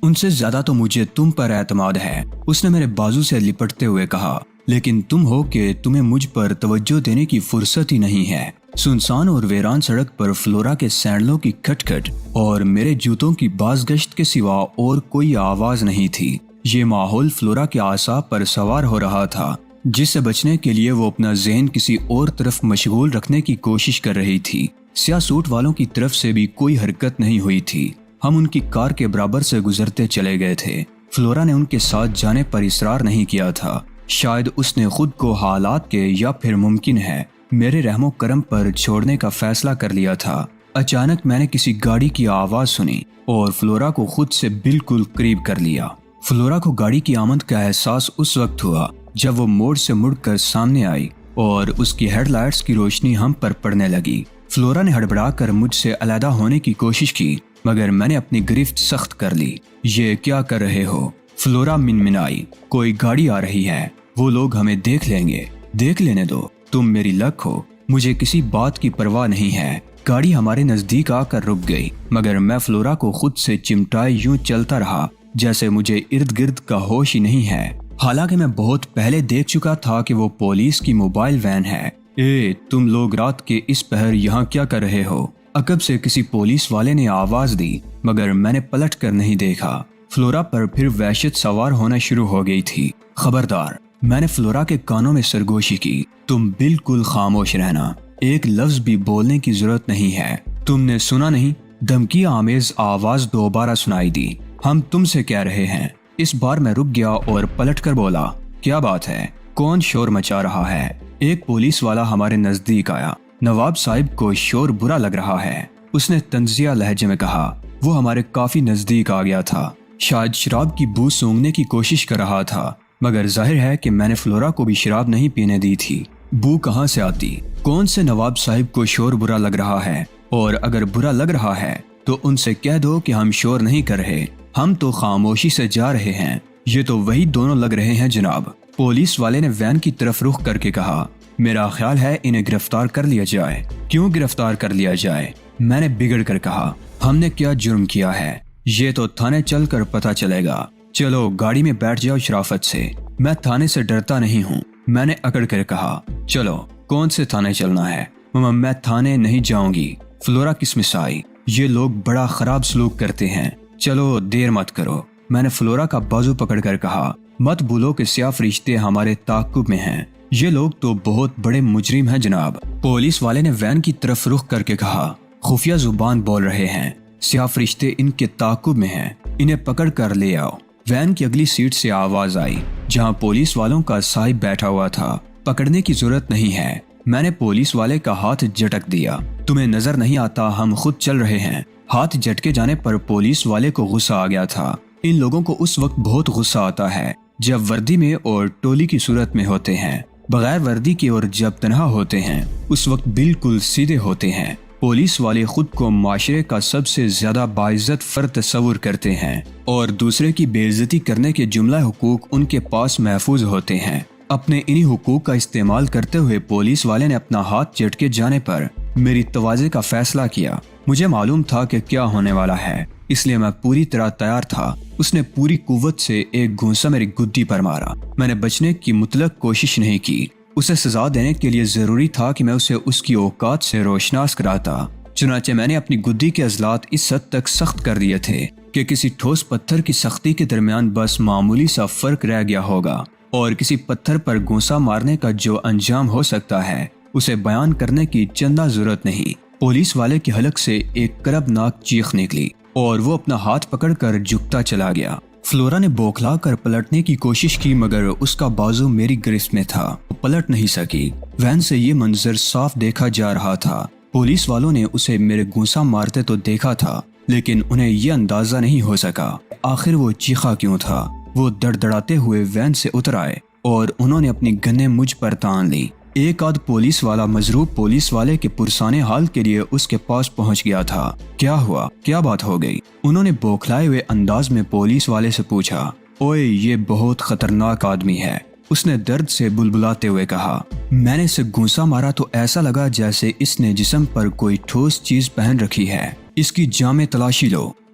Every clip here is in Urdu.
ان سے زیادہ تو مجھے تم پر اعتماد ہے، اس نے میرے بازو سے لپٹتے ہوئے کہا، لیکن تم ہو کہ تمہیں مجھ پر توجہ دینے کی فرصت ہی نہیں ہے۔ سنسان اور ویران سڑک پر فلورا کے سینڈلوں کی کھٹ کھٹ اور میرے جوتوں کی باز گشت کے سوا اور کوئی آواز نہیں تھی۔ یہ ماحول فلورا کے اعصاب پر سوار ہو رہا تھا، جس سے بچنے کے لیے وہ اپنا ذہن کسی اور طرف مشغول رکھنے کی کوشش کر رہی تھی۔ سیاہ سوٹ والوں کی طرف سے بھی کوئی حرکت نہیں ہوئی تھی۔ ہم ان کی کار کے برابر سے گزرتے چلے گئے تھے۔ فلورا نے ان کے ساتھ جانے پر اصرار نہیں کیا تھا، شاید اس نے خود کو حالات کے یا پھر ممکن ہے میرے رحم و کرم پر چھوڑنے کا فیصلہ کر لیا تھا۔ اچانک میں نے کسی گاڑی کی آواز سنی اور فلورا کو خود سے بالکل قریب کر لیا۔ فلورا کو گاڑی کی آمد کا احساس اس وقت ہوا جب وہ موڑ سے مڑ کر سامنے آئی اور اس کی ہیڈ لائٹس کی روشنی ہم پر پڑنے لگی۔ فلورا نے ہڑبڑا کر مجھ سے علیحدہ ہونے کی کوشش کی، مگر میں نے اپنی گرفت سخت کر لی۔ یہ کیا کر رہے ہو؟ فلورا منمنائی۔ کوئی گاڑی آ رہی ہے، وہ لوگ ہمیں دیکھ لیں گے۔ دیکھ لینے دو، تم میری لک ہو، مجھے کسی بات کی پرواہ نہیں ہے۔ گاڑی ہمارے نزدیک آ کر رک گئی، مگر میں فلورا کو خود سے چمٹائے یوں چلتا رہا جیسے مجھے ارد گرد کا ہوش ہی نہیں ہے، حالانکہ میں بہت پہلے دیکھ چکا تھا کہ وہ پولیس کی موبائل وین ہے۔ اے تم لوگ رات کے اس پہر یہاں کیا کر رہے ہو؟ عقب سے کسی پولیس والے نے آواز دی، مگر میں نے پلٹ کر نہیں دیکھا۔ فلورا پر پھر وحشت سوار ہونا شروع ہو گئی تھی۔ خبردار، میں نے فلورا کے کانوں میں سرگوشی کی، تم بالکل خاموش رہنا، ایک لفظ بھی بولنے کی ضرورت نہیں ہے۔ تم نے سنا نہیں؟ دھمکی آمیز آواز دوبارہ سنائی دی۔ ہم تم سے کہہ رہے ہیں۔ اس بار میں رک گیا اور پلٹ کر بولا، کیا بات ہے؟ کون شور مچا رہا ہے؟ ایک پولیس والا ہمارے نزدیک آیا۔ نواب صاحب کو شور برا لگ رہا ہے، اس نے طنزیہ لہجے میں کہا۔ وہ ہمارے کافی نزدیک آ گیا تھا، شاید شراب کی بو سونگھنے کی کوشش کر رہا تھا، مگر ظاہر ہے کہ میں نے فلورا کو بھی شراب نہیں پینے دی تھی۔ بو کہاں سے آتی؟ کون سے نواب صاحب کو شور برا لگ رہا ہے؟ اور اگر برا لگ رہا ہے تو ان سے کہہ دو کہ ہم شور نہیں کر رہے، ہم تو خاموشی سے جا رہے ہیں۔ یہ تو وہی دونوں لگ رہے ہیں جناب، پولیس والے نے وین کی طرف رخ کر کے کہا۔ میرا خیال ہے انہیں گرفتار کر لیا جائے۔ کیوں گرفتار کر لیا جائے؟ میں نے بگڑ کر کہا۔ ہم نے کیا جرم کیا ہے؟ یہ تو تھانے چل کر پتہ چلے گا۔ چلو گاڑی میں بیٹھ جاؤ شرافت سے۔ میں تھانے سے ڈرتا نہیں ہوں، میں نے اکڑ کر کہا۔ چلو، کون سے تھانے چلنا ہے؟ میں تھانے نہیں جاؤں گی۔ فلورا قسمت آئی، یہ لوگ بڑا خراب سلوک کرتے ہیں، چلو دیر مت کرو۔ میں نے فلورا کا بازو پکڑ کر کہا، مت بھولو کہ سیاہ فرشتے ہمارے تعاقب میں ہیں، یہ لوگ تو بہت بڑے مجرم ہیں جناب۔ پولیس والے نے وین کی طرف رخ کر کے کہا، خفیہ زبان بول رہے ہیں، سیاہ فرشتے ان کے تعاقب میں ہیں، انہیں پکڑ کر لے آؤ۔ وین کی اگلی سیٹ سے آواز آئی، جہاں پولیس والوں کا صاحب بیٹھا ہوا تھا۔ پکڑنے کی ضرورت نہیں ہے۔ میں نے پولیس والے کا ہاتھ جھٹک دیا۔ تمہیں نظر نہیں آتا ہم خود چل رہے ہیں؟ ہاتھ جھٹکے جانے پر پولیس والے کو غصہ آ گیا تھا۔ ان لوگوں کو اس وقت بہت غصہ آتا ہے جب وردی میں اور ٹولی کی صورت میں ہوتے ہیں، بغیر وردی کے اور جب تنہا ہوتے ہیں اس وقت بالکل سیدھے ہوتے ہیں۔ پولیس والے خود کو معاشرے کا سب سے زیادہ باعزت فرد تصور کرتے ہیں اور دوسرے کی بے عزتی کرنے کے جملہ حقوق ان کے پاس محفوظ ہوتے ہیں۔ اپنے انہی حقوق کا استعمال کرتے ہوئے پولیس والے نے اپنا ہاتھ جھٹکے جانے پر میری تواضع کا فیصلہ کیا۔ مجھے معلوم تھا کہ کیا ہونے والا ہے، اس لیے میں پوری طرح تیار تھا۔ اس نے پوری قوت سے ایک گھونسا میری گدی پر مارا۔ میں نے بچنے کی مطلق کوشش نہیں کی۔ اسے سزا دینے کے لیے ضروری تھا کہ میں اسے اس کی اوقات سے روشناس کراتا۔ چنانچہ میں نے اپنی گدی کے عضلات اس حد تک سخت کر دیے تھے کہ کسی ٹھوس پتھر کی سختی کے درمیان بس معمولی سا فرق رہ گیا ہوگا، اور کسی پتھر پر گھونسا مارنے کا جو انجام ہو سکتا ہے اسے بیان کرنے کی چندہ ضرورت نہیں۔ پولیس والے کے حلق سے ایک کربناک چیخ نکلی اور وہ اپنا ہاتھ پکڑ کر جھکتا چلا گیا۔ فلورا نے بوکھلا کر پلٹنے کی کوشش کی، مگر اس کا بازو میری گرفت میں تھا، وہ پلٹ نہیں سکی۔ وین سے یہ منظر صاف دیکھا جا رہا تھا۔ پولیس والوں نے اسے میرے گھونسا مارتے تو دیکھا تھا، لیکن انہیں یہ اندازہ نہیں ہو سکا آخر وہ چیخا کیوں تھا۔ وہ دڑدڑاتے ہوئے وین سے اتر آئے اور انہوں نے اپنی گنیں مجھ پر تان لی۔ ایک آدھ پولیس والا مضروب پولیس والے کے پرسانے حال کے لیے اس کے پاس پہنچ گیا تھا۔ کیا ہوا؟ کیا بات ہو گئی؟ انہوں نے بوکھلائے ہوئے انداز میں پولیس والے سے پوچھا۔ اوئے، یہ بہت خطرناک آدمی ہے، اس نے درد سے بلبلاتے ہوئے کہا۔ میں نے اسے گھونسا مارا تو ایسا لگا جیسے اس نے جسم پر کوئی ٹھوس چیز پہن رکھی ہے۔ اس کی جامع تلاشی لو۔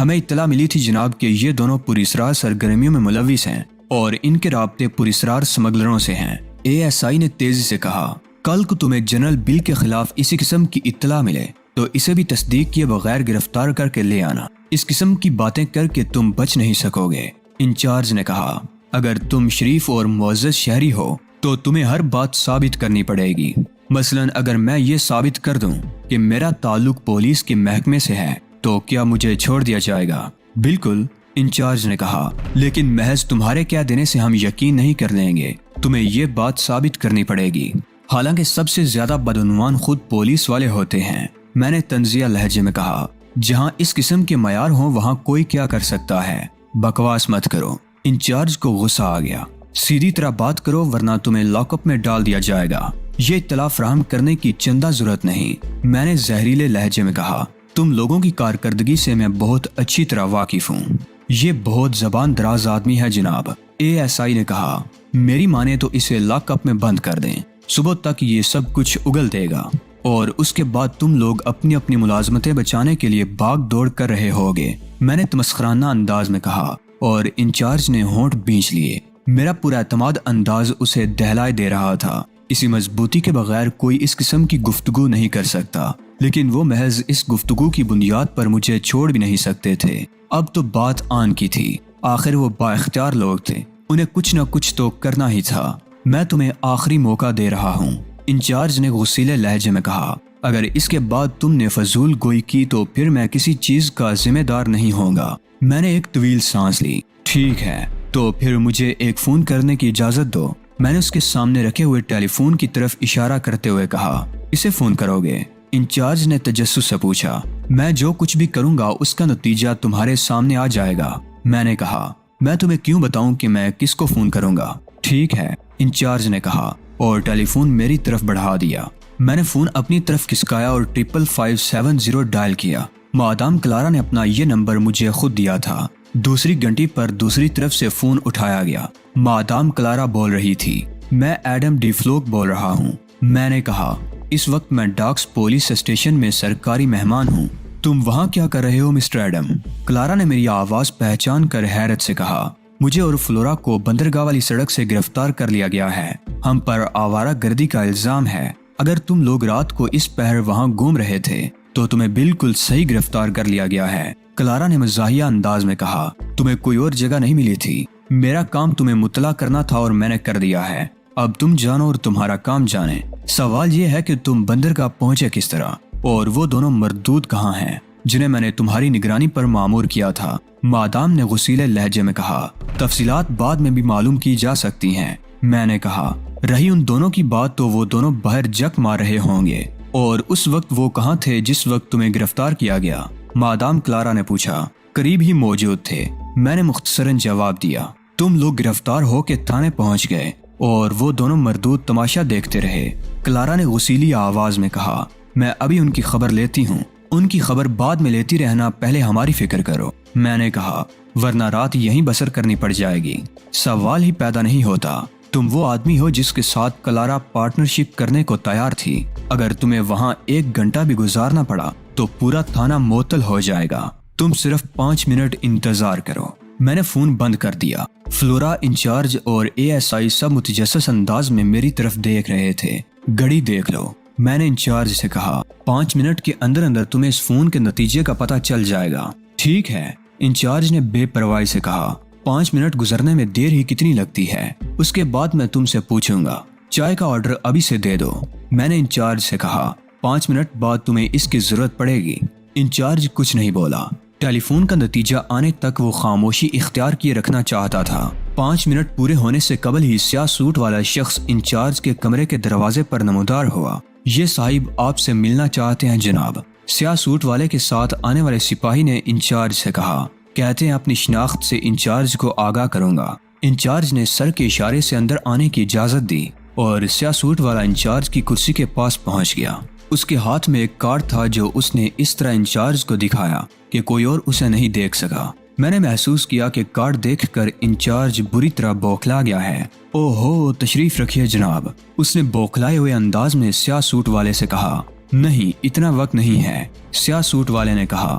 ہمیں اطلاع ملی تھی جناب کہ یہ دونوں پراسرار سرگرمیوں میں ملوث ہیں اور ان کے رابطے پراسرار سمگلروں سے ہیں۔ ASI نے تیزی سے کہا، کل کو تمہیں جنرل بل کے خلاف اسی قسم کی اطلاع ملے تو اسے بھی تصدیق کیے بغیر گرفتار کر کے لے آنا۔ اس قسم کی باتیں کر کے تم بچ نہیں سکو گے۔ انچارج نے کہا، اگر تم شریف اور معزز شہری ہو تو تمہیں ہر بات ثابت کرنی پڑے گی۔ مثلا اگر میں یہ ثابت کر دوں کہ میرا تعلق پولیس کے محکمے سے ہے تو کیا مجھے چھوڑ دیا جائے گا؟ بالکل، انچارج نے کہا، لیکن محض تمہارے کہہ دینے سے ہم یقین نہیں کر لیں گے، تمہیں یہ بات ثابت کرنی پڑے گی۔ حالانکہ سب سے زیادہ بدعنوان خود پولیس والے ہوتے ہیں، میں نے طنزیہ لہجے میں کہا۔ جہاں اس قسم کے معیار ہوں وہاں کوئی کیا کر سکتا ہے؟ بکواس مت کرو۔ انچارج کو غصہ آ گیا۔ سیدھی طرح بات کرو ورنہ تمہیں لاک اپ میں ڈال دیا جائے گا۔ یہ اطلاع فراہم کرنے کی چندہ ضرورت نہیں، میں نے زہریلے لہجے میں کہا۔ تم لوگوں کی کارکردگی سے میں بہت اچھی طرح واقف ہوں۔ یہ بہت زبان دراز آدمی ہے جناب، ASI نے کہا۔ میری مانے تو اسے لاک اپ میں بند کر دیں، صبح تک یہ سب کچھ اگل دے گا اور اس کے بعد تم لوگ اپنی اپنی ملازمتیں بچانے کے لیے بھاگ دوڑ کر رہے ہوگے، میں نے تمسخرانہ انداز میں کہا اور انچارج نے ہونٹ بھینچ لیے۔ میرا پورا اعتماد انداز اسے دہلائے دے رہا تھا۔ اسی مضبوطی کے بغیر کوئی اس قسم کی گفتگو نہیں کر سکتا، لیکن وہ محض اس گفتگو کی بنیاد پر مجھے چھوڑ بھی نہیں سکتے تھے۔ اب تو بات آن کی تھی، آخر وہ با اختیار لوگ تھے، انہیں کچھ نہ کچھ تو کرنا ہی تھا۔ میں تمہیں آخری موقع دے رہا ہوں، انچارج نے غصیلے لہجے میں کہا۔ اگر اس کے بعد تم نے فضول گوئی کی تو پھر میں کسی چیز کا ذمہ دار نہیں ہوں گا۔ میں نے ایک طویل سانس لی۔ ٹھیک ہے، تو پھر مجھے ایک فون کرنے کی اجازت دو، میں نے اس کے سامنے رکھے ہوئے ٹیلی فون کی طرف اشارہ کرتے ہوئے کہا۔ اسے فون کرو گے؟ انچارج نے تجسس سے پوچھا۔ میں جو کچھ بھی کروں گا اس کا نتیجہ تمہارے سامنے آ جائے گا، میں نے کہا۔ میں تمہیں کیوں بتاؤں کہ میں کس کو فون کروں گا؟ ٹھیک ہے، انچارج نے کہا اور ٹیلی فون میری طرف بڑھا دیا۔ میں نے فون اپنی طرف کھسکایا اور 5570 ڈائل کیا۔ مادام کلارا نے اپنا یہ نمبر مجھے خود دیا تھا۔ دوسری گھنٹی پر دوسری طرف سے فون اٹھایا گیا۔ مادام کلارا بول رہی تھی، میں ایڈم ڈی فلوک بول رہا ہوں۔ میں نے کہا، اس وقت میں ڈاکس پولیس اسٹیشن میں سرکاری مہمان ہوں، تم وہاں کیا کر رہے ہو مسٹر ایڈم؟ کلارا نے میری آواز پہچان کر حیرت سے کہا، مجھے اور فلورا کو بندرگاہ والی سڑک سے گرفتار کر لیا گیا ہے، ہم پر آوارہ گردی کا الزام ہے۔ اگر تم لوگ رات کو اس پہر وہاں گھوم رہے تھے تو تمہیں بالکل صحیح گرفتار کر لیا گیا ہے، کلارا نے مزاحیہ انداز میں کہا۔ تمہیں کوئی اور جگہ نہیں ملی تھی، میرا کام تمہیں مطلع کرنا تھا اور میں نے کر دیا ہے، اب تم جانو اور تمہارا کام جانے۔ سوال یہ ہے کہ تم بندرگاہ پہنچے کس طرح اور وہ دونوں مردود کہاں ہیں جنہیں میں نے تمہاری نگرانی پر مامور کیا تھا؟ مادام نے غصیلے لہجے میں کہا۔ تفصیلات بعد میں بھی معلوم کی جا سکتی ہیں، میں نے کہا۔ رہی ان دونوں کی بات تو وہ دونوں باہر جک مار رہے ہوں گے، اور اس وقت وہ کہاں تھے جس وقت تمہیں گرفتار کیا گیا؟ مادام کلارا نے پوچھا۔ قریب ہی موجود تھے، میں نے مختصراً جواب دیا۔ تم لوگ گرفتار ہو کے تھانے پہنچ گئے اور وہ دونوں مردود تماشا دیکھتے رہے، کلارا نے غصیلی آواز میں کہا۔ میں ابھی ان کی خبر لیتی ہوں، ان کی خبر بعد میں لیتی رہنا، پہلے ہماری فکر کرو، میں نے کہا، ورنہ رات یہیں بسر کرنی پڑ جائے گی۔ سوال ہی پیدا نہیں ہوتا، تم وہ آدمی ہو جس کے ساتھ کلارا پارٹنرشپ کرنے کو تیار تھی، اگر تمہیں وہاں 1 گھنٹہ بھی گزارنا پڑا تو پورا تھانہ معطل ہو جائے گا، تم صرف 5 منٹ انتظار کرو۔ میں نے فون بند کر دیا۔ فلورا، انچارج اور ASI سب متجسس انداز میں میری طرف دیکھ رہے تھے۔ گھڑی دیکھ لو، میں نے انچارج سے کہا، 5 منٹ کے اندر اندر تمہیں اس فون کے نتیجے کا پتہ چل جائے گا۔ ٹھیک ہے، انچارج نے بے پرواہی سے کہا۔ 5 منٹ گزرنے میں دیر ہی کتنی لگتی ہے؟ اس کے بعد میں تم سے پوچھوں گا۔ چائے کا آرڈر ابھی سے دے دو، میں نے انچارج سے کہا۔ 5 منٹ بعد تمہیں اس کی ضرورت پڑے گی۔ انچارج کچھ نہیں بولا۔ ٹیلی فون کا نتیجہ آنے تک وہ خاموشی اختیار کیے رکھنا چاہتا تھا۔ 5 منٹ پورے ہونے سے قبل ہی سیاہ سوٹ والا شخص انچارج کے کمرے کے دروازے پر نمودار ہوا۔ یہ صاحب آپ سے ملنا چاہتے ہیں جناب، سیاہ سوٹ والے کے ساتھ آنے والے سپاہی نے انچارج سے کہا۔ کہتے ہیں اپنی شناخت سے انچارج کو آگاہ کروں گا۔ انچارج نے سر کے اشارے سے اندر آنے کی اجازت دی اور سیاہ سوٹ والا انچارج کی کرسی کے پاس پہنچ گیا۔ اس کے ہاتھ میں ایک کارڈ تھا جو اس نے اس طرح انچارج کو دکھایا کہ کوئی اور اسے نہیں دیکھ سکا۔ میں نے محسوس کیا کہ کارڈ دیکھ کر انچارج بری طرح بوکھلا گیا ہے۔ او ہو، تشریف رکھیے جناب، اس نے بوکھلائے ہوئے انداز میں سیاہ سوٹ والے سے کہا۔ نہیں، اتنا وقت نہیں ہے، سیاہ سوٹ والے نے کہا۔